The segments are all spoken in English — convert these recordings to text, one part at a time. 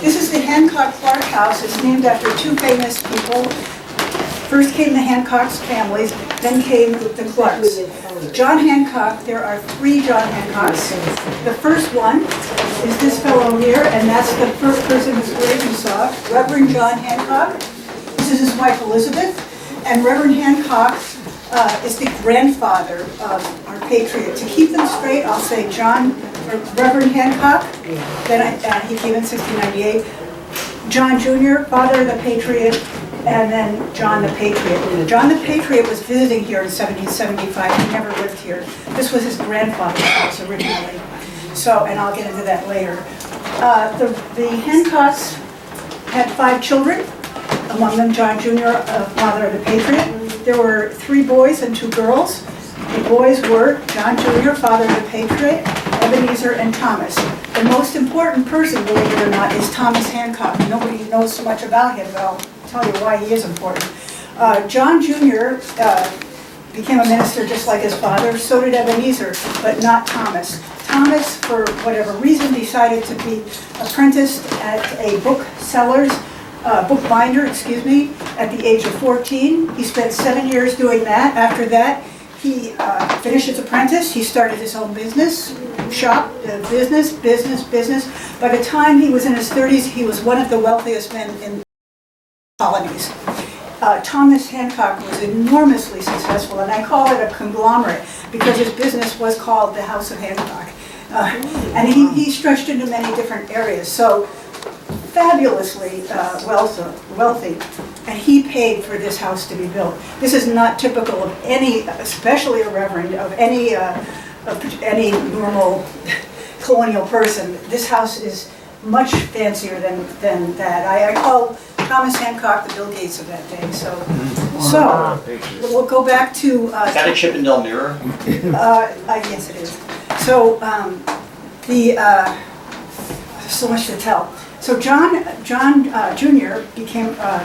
This is the Hancock Clark House. It's named after two famous people. First came the Hancock's families, then came the Clarks. John Hancock, there are three John Hancocks. The first one is this fellow here, and that's the first person whose grave you saw, Reverend John Hancock. This is his wife Elizabeth, and Reverend Hancock is the grandfather of our patriot. To keep them straight, I'll say Reverend Hancock, then he came in 1698. John Jr., father of the patriot, and then John the Patriot. John the Patriot was visiting here in 1775. He never lived here. This was his grandfather's house originally. So, and I'll get into that later. The Hancocks had 5 children, among them John Jr., father of the Patriot. There were 3 boys and 2 girls. The boys were John Jr., father of the Patriot, Ebenezer, and Thomas. The most important person, believe it or not, is Thomas Hancock. Nobody knows so much about him, but I'll tell you why he is important. John Jr. Became a minister just like his father. So did Ebenezer, but not Thomas. Thomas, for whatever reason, decided to be apprenticed at a bookbinder, at the age of 14. He spent 7 years doing that. After that, he finished his apprentice. He started his own business, business. By the time he was in his 30s, he was one of the wealthiest men in colonies. Thomas Hancock was enormously successful, and I call it a conglomerate because his business was called the House of Hancock. And he stretched into many different areas. So fabulously wealthy, and he paid for this house to be built. This is not typical of any, especially a reverend, of any normal colonial person. This house is much fancier than that. I call Thomas Hancock the Bill Gates of that day. So we'll go back to. Is that a Chippendale mirror? Yes, it is. So so much to tell. So John Jr. became a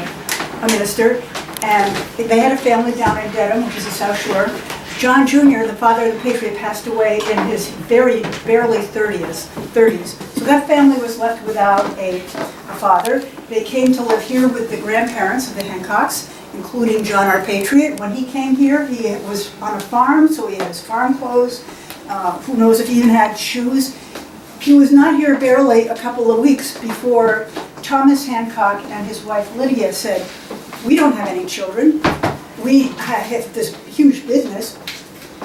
minister, and they had a family down in Dedham, which is the South Shore. John Jr., the father of the Patriot, passed away in his barely 30s. So that family was left without a father. They came to live here with the grandparents of the Hancocks, including John our Patriot. When he came here, he was on a farm, so he had his farm clothes. Who knows if he even had shoes. He was not here barely a couple of weeks before Thomas Hancock and his wife Lydia said, "We don't have any children. We have this huge business.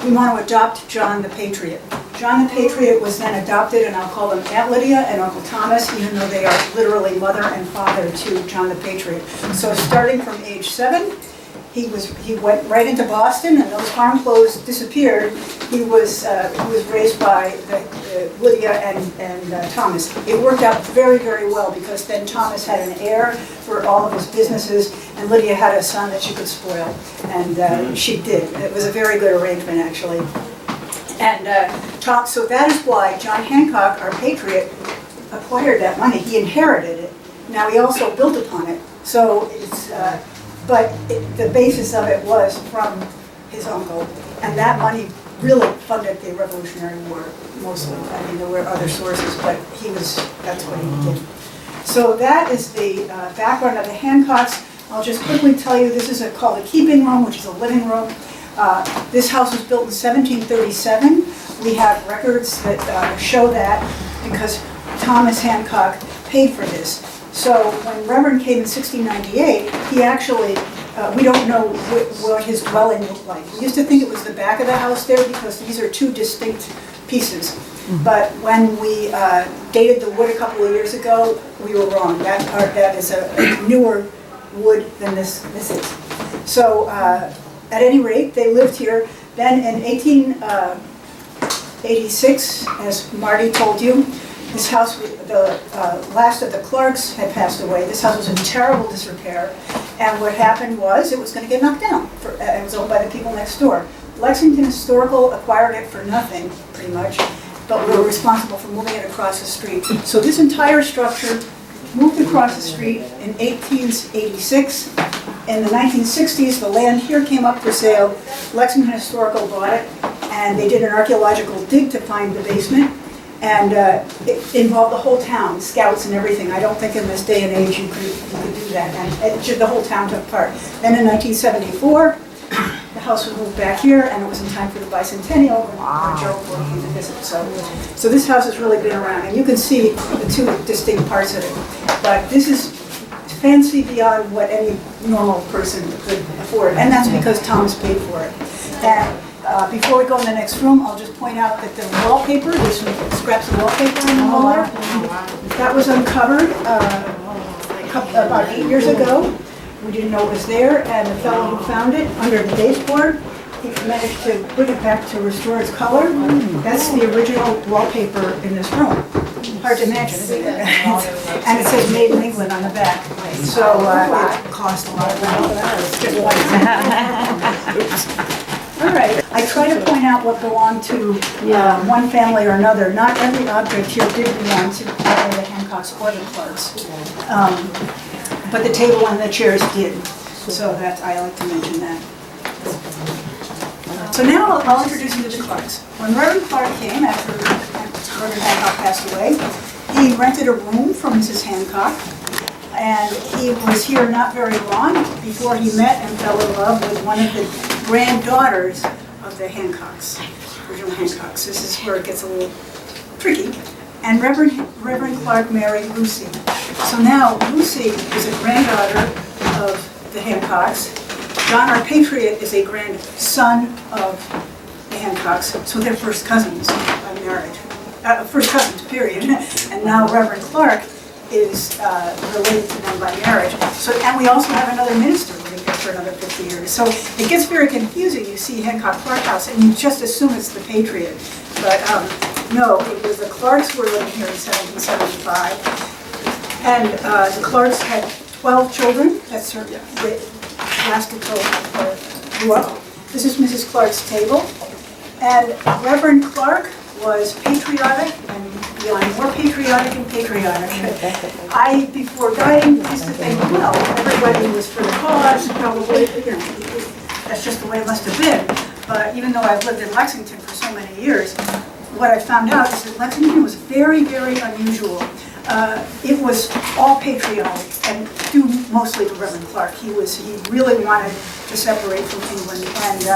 We want to adopt John the Patriot." John the Patriot was then adopted, and I'll call them Aunt Lydia and Uncle Thomas, even though they are literally mother and father to John the Patriot. So starting from age 7, he went right into Boston, and those farm clothes disappeared. He was raised by Lydia and Thomas. It worked out very, very well because then Thomas had an heir for all of his businesses, and Lydia had a son that she could spoil, and she did. It was a very good arrangement, actually. And so that is why John Hancock, our patriot, acquired that money. He inherited it. Now he also built upon it. So it's. The basis of it was from his uncle, and that money really funded the Revolutionary War, mostly. I mean, there were other sources, but that's what he did. So that is the background of the Hancocks. I'll just quickly tell you, this is called a keeping room, which is a living room. This house was built in 1737. We have records that show that because Thomas Hancock paid for this. So when Reverend came in 1698, he actually, we don't know what his dwelling looked like. We used to think it was the back of the house there because these are 2 distinct pieces. But when we dated the wood a couple of years ago, we were wrong. That is a newer wood than this is. So at any rate, they lived here. Then in 1886, as Marty told you, this house, the last of the Clarks had passed away. This house was in terrible disrepair. And what happened was it was going to get knocked down. It was owned by the people next door. Lexington Historical acquired it for nothing, pretty much, but we were responsible for moving it across the street. So this entire structure moved across the street in 1886. In the 1960s, the land here came up for sale. Lexington Historical bought it, and they did an archaeological dig to find the basement. And it involved the whole town, scouts and everything. I don't think in this day and age you could do that. And the whole town took part. Then in 1974, the house was moved back here, and it was in time for the bicentennial when Joe came to visit. So this house has really been around, and you can see the two distinct parts of it. But this is fancy beyond what any normal person could afford, and that's because Thomas paid for it. And before we go in the next room, I'll just point out that the wallpaper, there's some scraps of wallpaper in the wall there. That was uncovered about 8 years ago. We didn't know it was there, and the fellow who found it under the baseboard, he managed to bring it back to restore its color. That's the original wallpaper in this room. Hard to imagine, isn't it? And it says "Made in England" on the back, so it cost a lot of money. All right. I try to point out what belonged to one family or another. Not every object here did belong to either the Hancocks or the Clarks. But the table and the chairs did. So that I like to mention that. So now I'll introduce you to the Clarks. When Reverend Clark came after Reverend Hancock passed away, he rented a room from Mrs. Hancock. And he was here not very long before he met and fell in love with one of the granddaughters of the Hancocks, original Hancocks. This is where it gets a little tricky. And Reverend Clark married Lucy. So now Lucy is a granddaughter of the Hancocks. John, our patriot, is a grandson of the Hancocks. So they're first cousins by marriage. First cousins, period. And now Reverend Clark is related to them by marriage. So, and we also have another minister living there for another 50 years. So it gets very confusing. You see Hancock Clark House, and you just assume it's the Patriot. But no, it was the Clarks who were living here in 1775. And the Clarks had 12 children. That's her last until grew up. This is Mrs. Clark's table. And Reverend Clark was patriotic and beyond more patriotic and patriotic. I, before dying, used to think, well, everybody was for the cause, probably, that's just the way it must have been. But even though I've lived in Lexington for so many years, what I found out is that Lexington was very, very unusual. It was all patriotic and due mostly to Reverend Clark. He really wanted to separate from England. And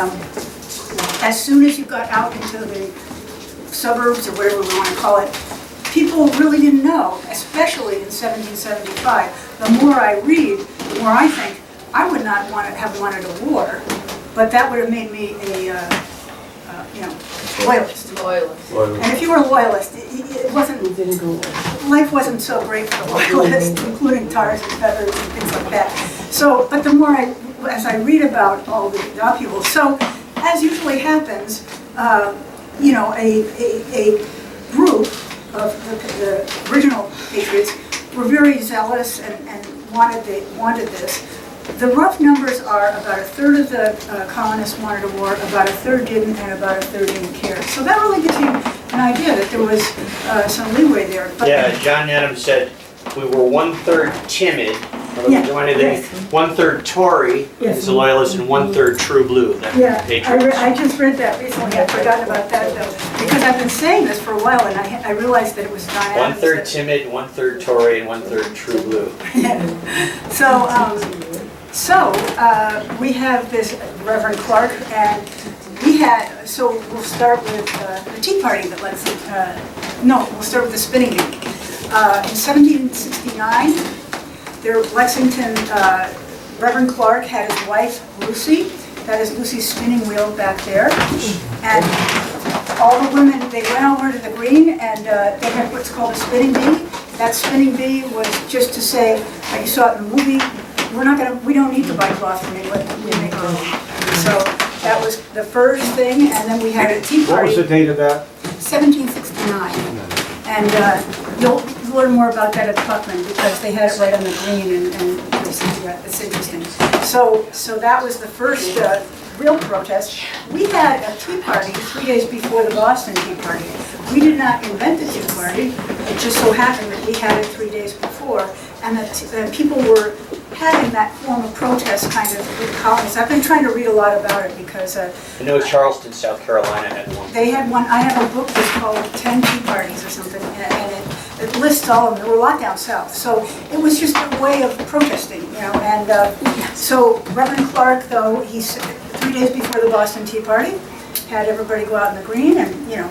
as soon as you got out into the suburbs, or whatever we want to call it, people really didn't know, especially in 1775. The more I read, the more I think, I would not have wanted a war, but that would have made me a loyalist. And if you were a loyalist, it wasn't, life wasn't so great for the loyalist, including tars and feathers and things like that. So, but the more as I read about all the upheaval, so as usually happens, a group of the original patriots were very zealous and wanted this. The rough numbers are about a third of the colonists wanted a war, about a third didn't, and about a third didn't care. So that really gives you an idea that there was some leeway there. But yeah, John Adams said we were 1/3 timid, yes. 1/3 Tory, yes. is a loyalist, and 1/3 true blue. Yeah, I just read that recently. I'd forgotten about that though, because I've been saying this for a while, and I realized that it was John Adams. 1/3 timid, 1/3 Tory, and 1/3 true blue. So we have this Reverend Clark, and so we'll start with the Tea Party that we'll start with the spinning bee. In 1769, Lexington, Reverend Clark had his wife, Lucy. That is Lucy's spinning wheel back there. And all the women, they went over to the green, and they had what's called a spinning bee. That spinning bee was just to say, you saw it in the movie, we don't need to buy cloth from England, we make our own. So that was the first thing, and then we had a tea party. What was the date of that? 1769. And you'll learn more about that at Putman, because they had it right on the green, and it's interesting. So that was the first real protest. We had a tea party 3 days before the Boston Tea Party. We did not invent the Tea Party. It just so happened that we had it 3 days before, and that people were having that form of protest kind of with colonists. I've been trying to read a lot about it because I know Charleston, South Carolina had one. they had one. I have a book that's called 10 Tea Parties or something, and it lists all of them. There were a lot down south. So it was just a way of protesting, you know. And so Reverend Clark, though, 3 days before the Boston Tea Party, had everybody go out in the green and, you know,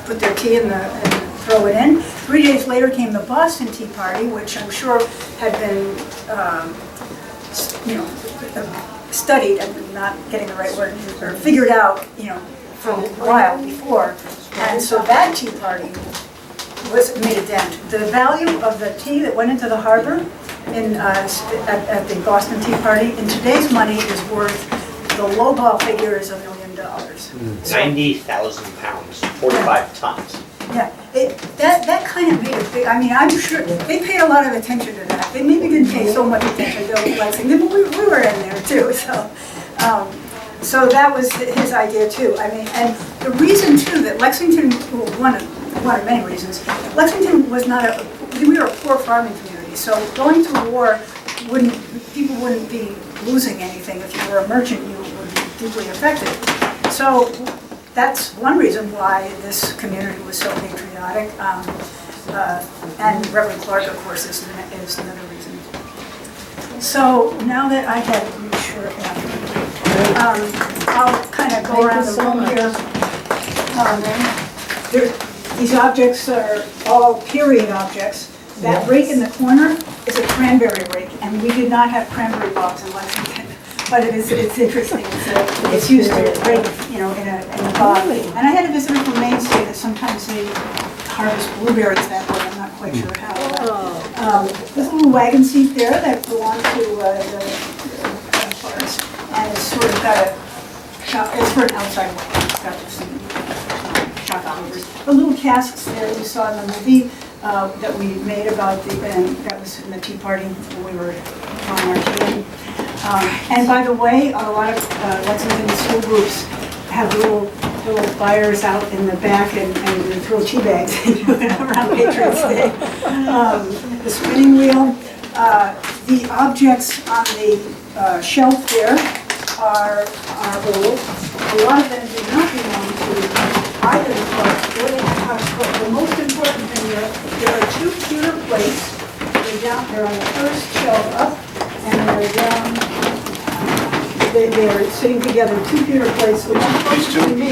put their tea in and throw it in. 3 days later came the Boston Tea Party, which I'm sure had been, you know, studied, I'm not getting the right word, or figured out, you know, for a while before. And so that tea party made a dent. The value of the tea that went into the harbor at the Boston Tea Party in today's money is worth, the lowball figure is $1 million. So, 90,000 pounds, 45 tons. yeah, that kind of made a big, I mean, I'm sure, they paid a lot of attention to that. They maybe didn't pay so much attention to Lexington, but we were in there too, so. So that was his idea too. I mean, and the reason too that Lexington, well, one of many reasons, Lexington was not we were a poor farming community, so going to war people wouldn't be losing anything. If you were a merchant, you would be deeply affected. So that's one reason why this community was so patriotic. And Reverend Clark, of course, is another reason. So now that I have reassured I'll kind of go around the room here. These objects are all period objects. That rake in the corner is a cranberry rake, and we did not have cranberry bogs in Lexington. But it's interesting. It's used to rake, you know, in a bog. And I had a visitor from Maine say that sometimes they harvest blueberries that way. I'm not quite sure how. There's a little wagon seat there that belongs to the forest, and it's sort of got a shop. It's for an outside wagon. It's got some shop holders. The little casks there you saw in the movie that we made about that was in the Tea Party when we were on our team. And by the way, a lot of Lexington school groups have little fires out in the back and they throw tea bags around Patriots Day. The spinning wheel, the objects on the shelf there are old. A lot of them do not belong to either the Clark or the Hancock Court. The most important thing there are two pewter plates. They're on the first shelf up, and they're down. They're sitting together, two pewter plates. The one closest to me,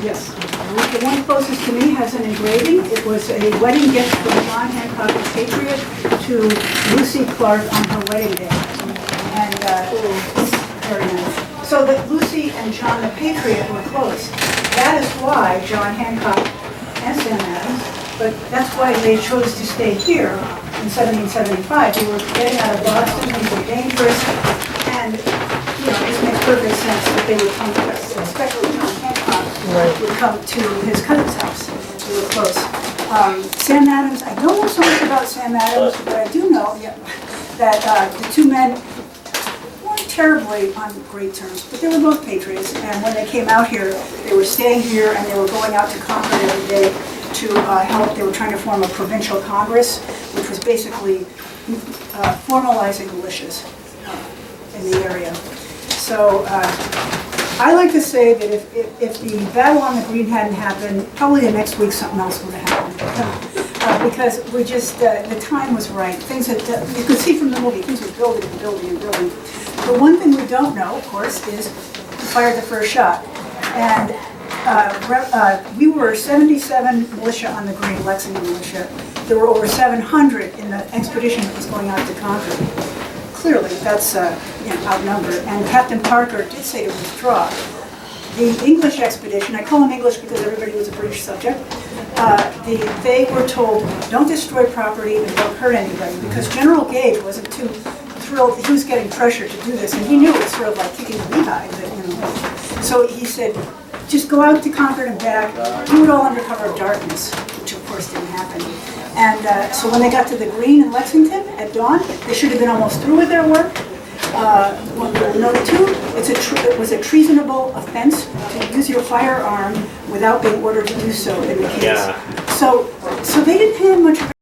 yes, the one closest to me has an engraving. It was a wedding gift from John Hancock, the Patriot, to Lucy Clark on her wedding day, and it's very nice. So that Lucy and John the Patriot were close. That is why John Hancock and Sam Adams, but that's why they chose to stay here in 1775. They were getting out of Boston, things were dangerous, and you know, it makes perfect sense that they would come to us, especially John Hancock would come to his cousin's house. We were close. Sam Adams, I don't know so much about Sam Adams, but I do know that the two men weren't terribly on great terms, but they were both patriots, and when they came out here, they were staying here and they were going out to Concord every day to help. They were trying to form a provincial congress, which was basically formalizing militias in the area. So I like to say that if the battle on the Green hadn't happened, probably the next week something else would have happened. Because we just, the time was right. Things that, you could see from the movie, things were building and building and building. The one thing we don't know, of course, is who fired the first shot. And we were 77 militia on the Green, Lexington militia. There were over 700 in the expedition that was going out to Concord. Clearly, that's outnumbered. And Captain Parker did say to withdraw. The English expedition, I call them English because everybody was a British subject, they were told, don't destroy property and don't hurt anybody, because General Gage wasn't too thrilled. He was getting pressure to do this, and he knew it was sort of like kicking the beehive. So he said, just go out to Concord and back, do it all under cover of darkness, which of course didn't happen. And so when they got to the Green in Lexington at dawn, they should have been almost through with their work. Note 2, it was a treasonable offense to use your firearm without being ordered to do so in the case. Yeah. So they didn't have much of